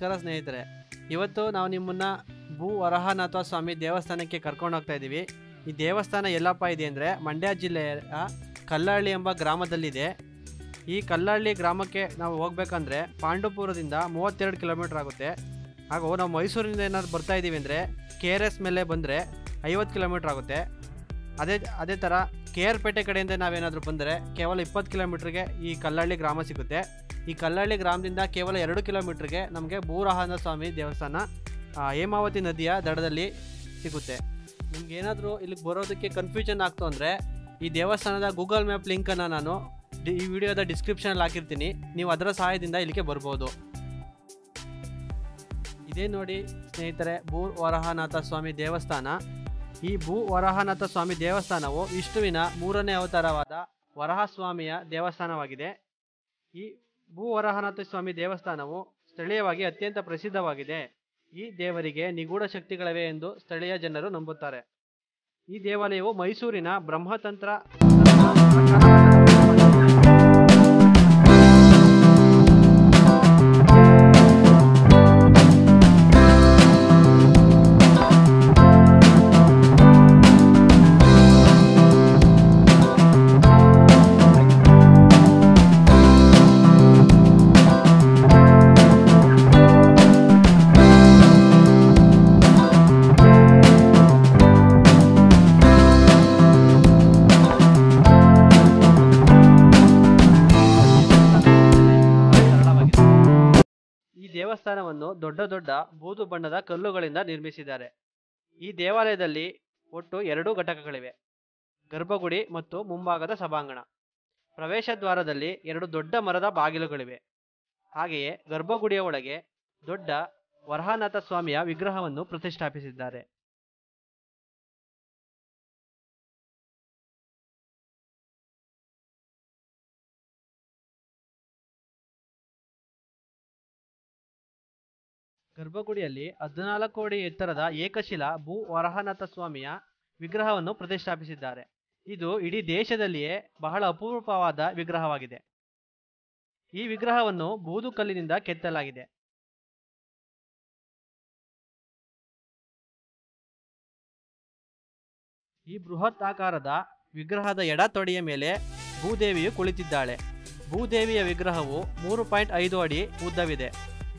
ನಮಸ್ಕಾರ ಸ್ನೇಹಿತರೆ, ಇವತ್ತು ನಾವು ನಿಮ್ಮನ್ನು ಭೂ ವರಹನಾಥ ಸ್ವಾಮಿ ದೇವಸ್ಥಾನಕ್ಕೆ ಕರ್ಕೊಂಡು ಹೋಗ್ತಾ ಇದ್ದೀವಿ. ಈ ದೇವಸ್ಥಾನ ಎಲ್ಲಪ್ಪ ಇದೆ ಅಂದರೆ ಮಂಡ್ಯ ಜಿಲ್ಲೆಯ ಕಲ್ಲಹಳ್ಳಿ ಎಂಬ ಗ್ರಾಮದಲ್ಲಿದೆ. ಈ ಕಲ್ಲಹಳ್ಳಿ ಗ್ರಾಮಕ್ಕೆ ನಾವು ಹೋಗ್ಬೇಕಂದ್ರೆ ಪಾಂಡುಪುರದಿಂದ 32 ಕಿಲೋಮೀಟ್ರ್ ಆಗುತ್ತೆ. ಹಾಗೂ ನಾವು ಮೈಸೂರಿನಿಂದ ಏನಾದ್ರು ಬರ್ತಾ ಇದ್ದೀವಿ ಅಂದರೆ KRS ಮೇಲೆ ಬಂದರೆ 50 ಕಿಲೋಮೀಟ್ರ್ ಆಗುತ್ತೆ. ಅದೇ ಥರ KR ಪೇಟೆ ಕಡೆಯಿಂದ ನಾವೇನಾದರೂ ಬಂದರೆ ಕೇವಲ 20 ಕಿಲೋಮೀಟ್ರಿಗೆ ಈ ಕಲ್ಲಹಳ್ಳಿ ಗ್ರಾಮ ಸಿಗುತ್ತೆ. ಈ ಕಲ್ಲಹಳ್ಳಿ ಗ್ರಾಮದಿಂದ ಕೇವಲ 2 ಕಿಲೋಮೀಟ್ರಿಗೆ ನಮಗೆ ಭೂ ವರಹನಾಥ ಸ್ವಾಮಿ ದೇವಸ್ಥಾನ ಹೇಮಾವತಿ ನದಿಯ ದಡದಲ್ಲಿ ಸಿಗುತ್ತೆ. ನಿಮ್ಗೆ ಏನಾದರೂ ಇಲ್ಲಿಗೆ ಬರೋದಕ್ಕೆ ಕನ್ಫ್ಯೂಷನ್ ಆಗ್ತು ಅಂದರೆ ಈ ದೇವಸ್ಥಾನದ ಗೂಗಲ್ ಮ್ಯಾಪ್ ಲಿಂಕನ್ನು ನಾನು ಈ ವಿಡಿಯೋದ ಡಿಸ್ಕ್ರಿಪ್ಷನಲ್ಲಿ ಹಾಕಿರ್ತೀನಿ. ನೀವು ಅದರ ಸಹಾಯದಿಂದ ಇಲ್ಲಿಗೆ ಬರ್ಬೋದು. ಇದೇ ನೋಡಿ ಸ್ನೇಹಿತರೆ, ಭೂ ವರಹನಾಥ ಸ್ವಾಮಿ ದೇವಸ್ಥಾನ. ಈ ಭೂ ವರಹನಾಥ ಸ್ವಾಮಿ ದೇವಸ್ಥಾನವು ವಿಷ್ಣುವಿನ 3ನೇ ಅವತಾರವಾದ ವರಹಸ್ವಾಮಿಯ ದೇವಸ್ಥಾನವಾಗಿದೆ. ಈ ಭೂ ವರಹನಾಥ ಸ್ವಾಮಿ ದೇವಸ್ಥಾನವು ಸ್ಥಳೀಯವಾಗಿ ಅತ್ಯಂತ ಪ್ರಸಿದ್ಧವಾಗಿದೆ. ಈ ದೇವರಿಗೆ ನಿಗೂಢ ಶಕ್ತಿಗಳಿವೆ ಎಂದು ಸ್ಥಳೀಯ ಜನರು ನಂಬುತ್ತಾರೆ. ಈ ದೇವಾಲಯವು ಮೈಸೂರಿನ ಬ್ರಹ್ಮತಂತ್ರ ದೇವಸ್ಥಾನವನ್ನು ದೊಡ್ಡ ದೊಡ್ಡ ಬೂದು ಬಣ್ಣದ ಕಲ್ಲುಗಳಿಂದ ನಿರ್ಮಿಸಿದ್ದಾರೆ. ಈ ದೇವಾಲಯದಲ್ಲಿ ಒಟ್ಟು 2 ಘಟಕಗಳಿವೆ: ಗರ್ಭಗುಡಿ ಮತ್ತು ಮುಂಭಾಗದ ಸಭಾಂಗಣ. ಪ್ರವೇಶ ದ್ವಾರದಲ್ಲಿ 2 ದೊಡ್ಡ ಮರದ ಬಾಗಿಲುಗಳಿವೆ. ಹಾಗೆಯೇ ಗರ್ಭಗುಡಿಯ ಒಳಗೆ ದೊಡ್ಡ ವರಹನಾಥ ಸ್ವಾಮಿಯ ವಿಗ್ರಹವನ್ನು ಪ್ರತಿಷ್ಠಾಪಿಸಿದ್ದಾರೆ. ಗರ್ಭಗುಡಿಯಲ್ಲಿ 14 ಅಡಿ ಎತ್ತರದ ಏಕಶಿಲಾ ಭೂ ವರಹನಾಥ ಸ್ವಾಮಿಯ ವಿಗ್ರಹವನ್ನು ಪ್ರತಿಷ್ಠಾಪಿಸಿದ್ದಾರೆ. ಇದು ಇಡೀ ದೇಶದಲ್ಲಿಯೇ ಬಹಳ ಅಪರೂಪವಾದ ವಿಗ್ರಹವಾಗಿದೆ. ಈ ವಿಗ್ರಹವನ್ನು ಬೂದು ಕಲ್ಲಿನಿಂದ ಕೆತ್ತಲಾಗಿದೆ. ಈ ಬೃಹತ್ ಆಕಾರದ ವಿಗ್ರಹದ ಎಡ ತೊಡೆಯ ಮೇಲೆ ಭೂದೇವಿಯು ಕುಳಿತಿದ್ದಾಳೆ. ಭೂದೇವಿಯ ವಿಗ್ರಹವು 3.5 ಅಡಿ ಉದ್ದವಿದೆ.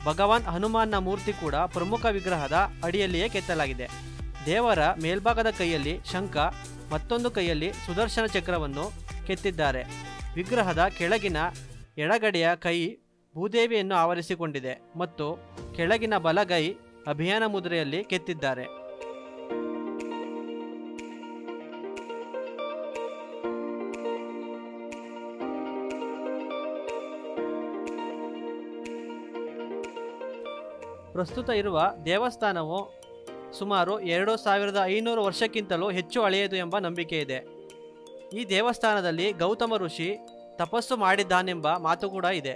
ಭಗವಾನ್ ಹನುಮಾನ್ನ ಮೂರ್ತಿ ಕೂಡ ಪ್ರಮುಖ ವಿಗ್ರಹದ ಅಡಿಯಲ್ಲಿಯೇ ಕೆತ್ತಲಾಗಿದೆ. ದೇವರ ಮೇಲ್ಭಾಗದ ಕೈಯಲ್ಲಿ ಶಂಖ, ಮತ್ತೊಂದು ಕೈಯಲ್ಲಿ ಸುದರ್ಶನ ಚಕ್ರವನ್ನು ಕೆತ್ತಿದ್ದಾರೆ. ವಿಗ್ರಹದ ಕೆಳಗಿನ ಎಡಗಡೆಯ ಕೈ ಭೂದೇವಿಯನ್ನು ಆವರಿಸಿಕೊಂಡಿದೆ ಮತ್ತು ಕೆಳಗಿನ ಬಲಗೈ ಅಭಿಯಾನ ಮುದ್ರೆಯಲ್ಲಿ ಕೆತ್ತಿದ್ದಾರೆ. ಪ್ರಸ್ತುತ ಇರುವ ದೇವಸ್ಥಾನವು ಸುಮಾರು 2500 ವರ್ಷಕ್ಕಿಂತಲೂ ಹೆಚ್ಚು ಹಳೆಯದು ಎಂಬ ನಂಬಿಕೆ ಇದೆ. ಈ ದೇವಸ್ಥಾನದಲ್ಲಿ ಗೌತಮ ಋಷಿ ತಪಸ್ಸು ಮಾಡಿದ್ದಾನೆಂಬ ಮಾತು ಕೂಡ ಇದೆ.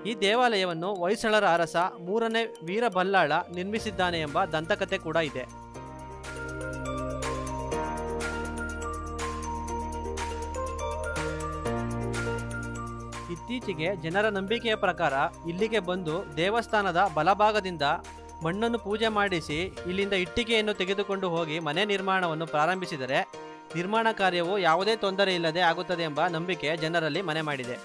ಈ ದೇವಾಲಯವನ್ನು ಹೊಯ್ಸಳರ ಅರಸ 3ನೇ ವೀರಬಲ್ಲಾಳ ನಿರ್ಮಿಸಿದ್ದಾನೆ ಎಂಬ ದಂತಕಥೆ ಕೂಡ ಇದೆ. ಇತ್ತೀಚೆಗೆ ಜನರ ನಂಬಿಕೆಯ ಪ್ರಕಾರ ಇಲ್ಲಿಗೆ ಬಂದು ದೇವಸ್ಥಾನದ ಬಲಭಾಗದಿಂದ ಮಣ್ಣನ್ನು ಪೂಜೆ ಮಾಡಿಸಿ ಇಲ್ಲಿಂದ ಇಟ್ಟಿಗೆಯನ್ನು ತೆಗೆದುಕೊಂಡು ಹೋಗಿ ಮನೆ ನಿರ್ಮಾಣವನ್ನು ಪ್ರಾರಂಭಿಸಿದರೆ ನಿರ್ಮಾಣ ಕಾರ್ಯವು ಯಾವುದೇ ತೊಂದರೆ ಇಲ್ಲದೆ ಆಗುತ್ತದೆ ಎಂಬ ನಂಬಿಕೆ ಜನರಲ್ಲಿ ಮನೆ ಮಾಡಿದೆ.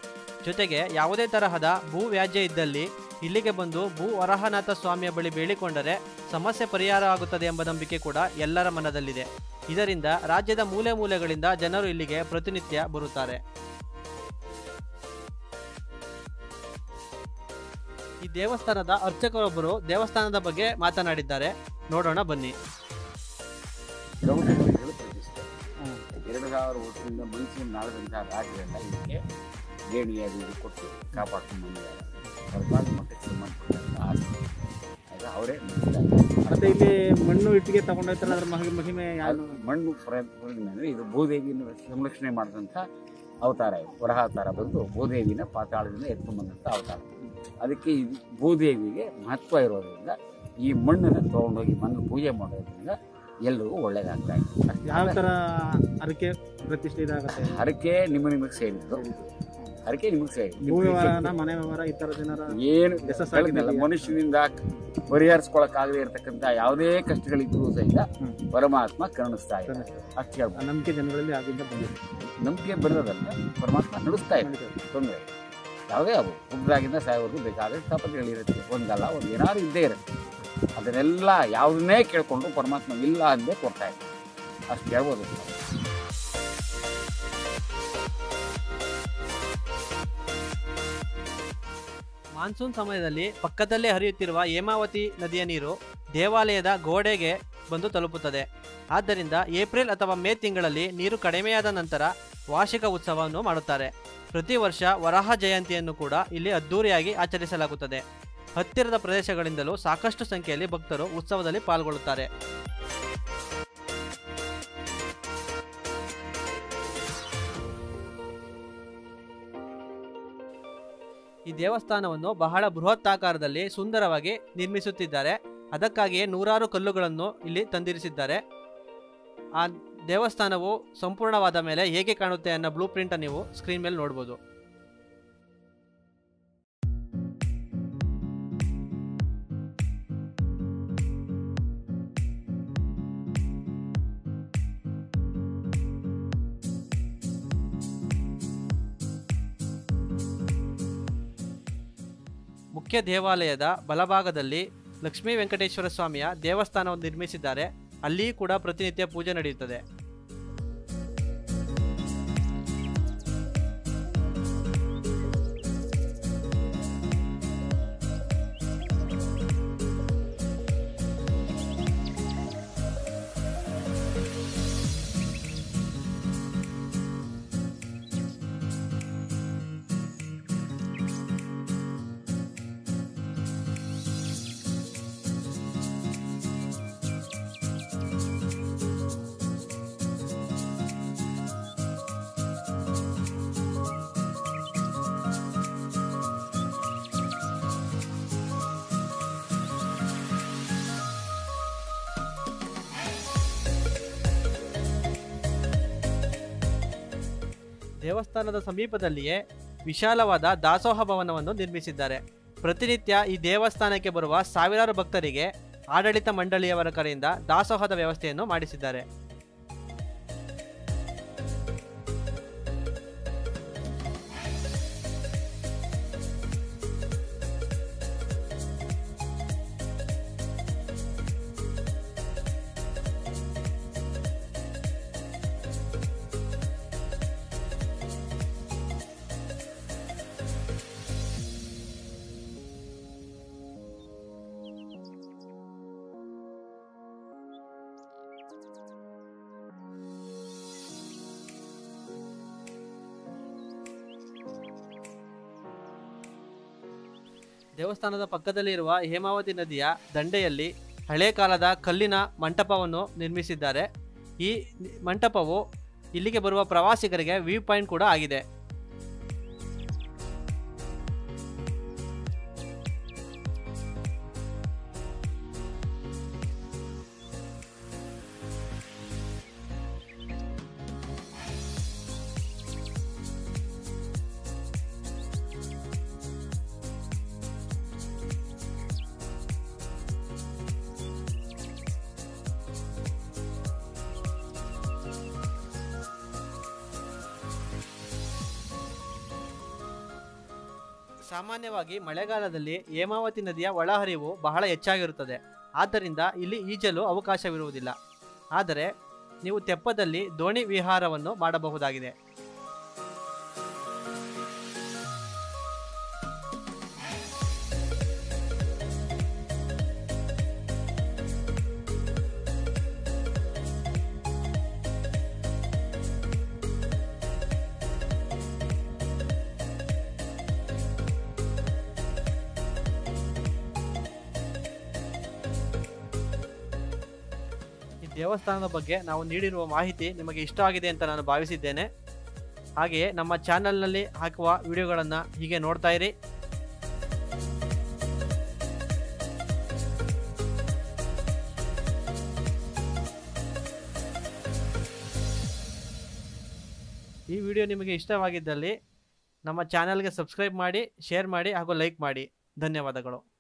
ಜೊತೆಗೆ ಯಾವುದೇ ತರಹದ ಭೂ ವ್ಯಾಜ್ಯ ಇದ್ದಲ್ಲಿ ಇಲ್ಲಿಗೆ ಬಂದು ಭೂ ವರಹನಾಥ ಸ್ವಾಮಿಯ ಬಳಿ ಬೇಡಿಕೊಂಡರೆ ಸಮಸ್ಯೆ ಪರಿಹಾರ ಆಗುತ್ತದೆ ಎಂಬ ನಂಬಿಕೆ ಕೂಡ ಎಲ್ಲರ ಮನದಲ್ಲಿದೆ. ಇದರಿಂದ ರಾಜ್ಯದ ಮೂಲೆ ಮೂಲೆಗಳಿಂದ ಜನರು ಇಲ್ಲಿಗೆ ಪ್ರತಿನಿತ್ಯ ಬರುತ್ತಾರೆ. ಈ ದೇವಸ್ಥಾನದ ಅರ್ಚಕರೊಬ್ಬರು ದೇವಸ್ಥಾನದ ಬಗ್ಗೆ ಮಾತನಾಡಿದ್ದಾರೆ. ನೋಡೋಣ ಬನ್ನಿ. 2000 ವರ್ಷದಿಂದ ಮೈಸೂರು ನಾಡದಂತಹ ರಾಜರೆಲ್ಲ ಇದಕ್ಕೆ ದೇಣಿಗೆ ಕೊಟ್ಟು ಕಾಪಾಡ್ಕೊಂಡು ಬಂದಿದ್ದಾರೆ. ಸರ್ಕಾರದ ಮಟ್ಟಕ್ಕೆ ಸಂಬಂಧಪಟ್ಟಂಥ ಆಸ್ತಿ ಆಗ ಅವರೇ ಮತ್ತೆ ಇಲ್ಲಿ ಮಣ್ಣು ಇಟ್ಟಿಗೆ ತಗೊಂಡೋಗ್ತಾರೆ. ಅದರ ಮಹಿಮೆ ಮಣ್ಣು ಅಂದರೆ ಇದು ಭೂದೇವಿಯನ್ನು ಸಂರಕ್ಷಣೆ ಮಾಡಿದಂಥ ಅವತಾರ. ಇದು ವರಹಾವತಾರ ಬಂದು ಭೂದೇವಿನ ಪಾತಾಳದಿಂದ ಎತ್ಕೊಂಡ್ಬಂದಂಥ ಅವತಾರ. ಅದಕ್ಕೆ ಈ ಭೂದೇವಿಗೆ ಮಹತ್ವ ಇರೋದ್ರಿಂದ ಈ ಮಣ್ಣನ್ನು ತೊಗೊಂಡೋಗಿ ಮಣ್ಣು ಪೂಜೆ ಮಾಡೋದ್ರಿಂದ ಎಲ್ಲರಿಗೂ ಒಳ್ಳೇದಾಗ್ತಾ ಇದೆ. ಯಾವ ಥರ ಹರಕೆ ಪ್ರತಿಷ್ಠೆ ಇದಾಗುತ್ತೆ? ಹರಕೆ ನಿಮಗೆ ಸೇರಿದ್ದು ಅದಕ್ಕೆ ನಿಮಗೆ ಭೂ ವ್ಯವಹಾರ ಮನೆ ವ್ಯವಹಾರ ಈ ಥರದ ಏನಾರ ಏನು ಯಶಸ್ಸು ಹೇಳಿದ್ನಲ್ಲ, ಆಗಿದೆಯಾ? ಮನುಷ್ಯನಿಂದ ಪರಿಹರಿಸ್ಕೊಳಕ್ಕಾಗದೇ ಇರತಕ್ಕಂಥ ಯಾವುದೇ ಕಷ್ಟಗಳಿದ್ರೂ ಸಹಿತ ಪರಮಾತ್ಮ ಕರುಣಿಸ್ತಾ ಇದ್ದಾನೆ. ಅಷ್ಟು ಹೇಳ್ಬೋದು. ನಂಬಿಕೆ ಜನಗಳಲ್ಲಿ ಆಗಿಂದ ಬಂದಿದೆ. ನಂಬಿಕೆ ಬರೋದಲ್ಲ, ಪರಮಾತ್ಮ ನಡೆಸ್ತಾ ಇದ್ದಾನೆ. ತೊಂದರೆ ಯಾವುದೇ ಅವು ಹುಟ್ಟಿದಾಗಿಂದ ಸಾಯೋವರೆಗೂ ಬೇಕಾದ ತಪಸ್ಸುಗಳಿರುತ್ತೆ. ಒಂದಲ್ಲ ಒಂದು ಏನಾದ್ರು ಇದ್ದೇ ಇರುತ್ತೆ. ಅದನ್ನೆಲ್ಲ ಯಾವುದನ್ನೇ ಕೇಳ್ಕೊಂಡು ಪರಮಾತ್ಮ ಇಲ್ಲ ಅಂದೇ ಕೊಡ್ತಾ ಇದ್ದಾನೆ. ಅಷ್ಟು ಹೇಳ್ಬೋದು. ಮಾನ್ಸೂನ್ ಸಮಯದಲ್ಲಿ ಪಕ್ಕದಲ್ಲೇ ಹರಿಯುತ್ತಿರುವ ಹೇಮಾವತಿ ನದಿಯ ನೀರು ದೇವಾಲಯದ ಗೋಡೆಗೆ ಬಂದು ತಲುಪುತ್ತದೆ. ಆದ್ದರಿಂದ ಏಪ್ರಿಲ್ ಅಥವಾ ಮೇ ತಿಂಗಳಲ್ಲಿ ನೀರು ಕಡಿಮೆಯಾದ ನಂತರ ವಾರ್ಷಿಕ ಉತ್ಸವವನ್ನು ಮಾಡುತ್ತಾರೆ. ಪ್ರತಿ ವರ್ಷ ವರಾಹ ಜಯಂತಿಯನ್ನು ಕೂಡ ಇಲ್ಲಿ ಅದ್ದೂರಿಯಾಗಿ ಆಚರಿಸಲಾಗುತ್ತದೆ. ಹತ್ತಿರದ ಪ್ರದೇಶಗಳಿಂದಲೂ ಸಾಕಷ್ಟು ಸಂಖ್ಯೆಯಲ್ಲಿ ಭಕ್ತರು ಉತ್ಸವದಲ್ಲಿ ಪಾಲ್ಗೊಳ್ಳುತ್ತಾರೆ. ಈ ದೇವಸ್ಥಾನವನ್ನು ಬಹಳ ಬೃಹತ್ತಾಕಾರದಲ್ಲಿ ಸುಂದರವಾಗಿ ನಿರ್ಮಿಸುತ್ತಿದ್ದಾರೆ. ಅದಕ್ಕಾಗಿಯೇ ನೂರಾರು ಕಲ್ಲುಗಳನ್ನು ಇಲ್ಲಿ ತಂದಿರಿಸಿದ್ದಾರೆ. ಆ ದೇವಸ್ಥಾನವು ಸಂಪೂರ್ಣವಾದ ಮೇಲೆ ಹೇಗೆ ಕಾಣುತ್ತೆ ಅನ್ನೋ ಬ್ಲೂ ಪ್ರಿಂಟ್ ನೀವು ಸ್ಕ್ರೀನ್ ಮೇಲೆ ನೋಡ್ಬೋದು. ಮುಖ್ಯ ದೇವಾಲಯದ ಬಲಭಾಗದಲ್ಲಿ ಲಕ್ಷ್ಮೀ ವೆಂಕಟೇಶ್ವರ ಸ್ವಾಮಿಯ ದೇವಸ್ಥಾನವನ್ನು ನಿರ್ಮಿಸಿದ್ದಾರೆ. ಅಲ್ಲಿಯೂ ಕೂಡ ಪ್ರತಿನಿತ್ಯ ಪೂಜೆ ನಡೆಯುತ್ತದೆ. ದೇವಸ್ಥಾನದ ಸಮೀಪದಲ್ಲಿಯೇ ವಿಶಾಲವಾದ ದಾಸೋಹ ಭವನವನ್ನು ನಿರ್ಮಿಸಿದ್ದಾರೆ. ಪ್ರತಿನಿತ್ಯ ಈ ದೇವಸ್ಥಾನಕ್ಕೆ ಬರುವ ಸಾವಿರಾರು ಭಕ್ತರಿಗೆ ಆಡಳಿತ ಮಂಡಳಿಯವರ ಕಡೆಯಿಂದ ದಾಸೋಹದ ವ್ಯವಸ್ಥೆಯನ್ನು ಮಾಡಿಸಿದ್ದಾರೆ. ದೇವಸ್ಥಾನದ ಪಕ್ಕದಲ್ಲಿರುವ ಹೇಮಾವತಿ ನದಿಯ ದಂಡೆಯಲ್ಲಿ ಹಳೆ ಕಾಲದ ಕಲ್ಲಿನ ಮಂಟಪವನ್ನು ನಿರ್ಮಿಸಿದ್ದಾರೆ. ಈ ಮಂಟಪವು ಇಲ್ಲಿಗೆ ಬರುವ ಪ್ರವಾಸಿಗರಿಗೆ ವ್ಯೂ ಪಾಯಿಂಟ್ ಕೂಡ ಆಗಿದೆ. ಸಾಮಾನ್ಯವಾಗಿ ಮಳೆಗಾಲದಲ್ಲಿ ಹೇಮಾವತಿ ನದಿಯ ಒಳಹರಿವು ಬಹಳ ಹೆಚ್ಚಾಗಿರುತ್ತದೆ. ಆದ್ದರಿಂದ ಇಲ್ಲಿ ಈಜಲು ಅವಕಾಶವಿರುವುದಿಲ್ಲ. ಆದರೆ ನೀವು ತೆಪ್ಪದಲ್ಲಿ ದೋಣಿ ವಿಹಾರವನ್ನು ಮಾಡಬಹುದಾಗಿದೆ. ದೇವಸ್ಥಾನದ ಬಗ್ಗೆ ನಾವು ನೀಡಿರುವ ಮಾಹಿತಿ ನಿಮಗೆ ಇಷ್ಟವಾಗಿದೆ ಅಂತ ನಾನು ಭಾವಿಸಿದ್ದೇನೆ. ಹಾಗೆಯೇ ನಮ್ಮ ಚಾನಲ್ನಲ್ಲಿ ಹಾಕುವ ವಿಡಿಯೋಗಳನ್ನು ಹೀಗೆ ನೋಡ್ತಾ ಇರಿ. ಈ ವಿಡಿಯೋ ನಿಮಗೆ ಇಷ್ಟವಾಗಿದ್ದಲ್ಲಿ ನಮ್ಮ ಚಾನಲ್ಗೆ ಸಬ್ಸ್ಕ್ರೈಬ್ ಮಾಡಿ, ಶೇರ್ ಮಾಡಿ ಹಾಗೂ ಲೈಕ್ ಮಾಡಿ. ಧನ್ಯವಾದಗಳು.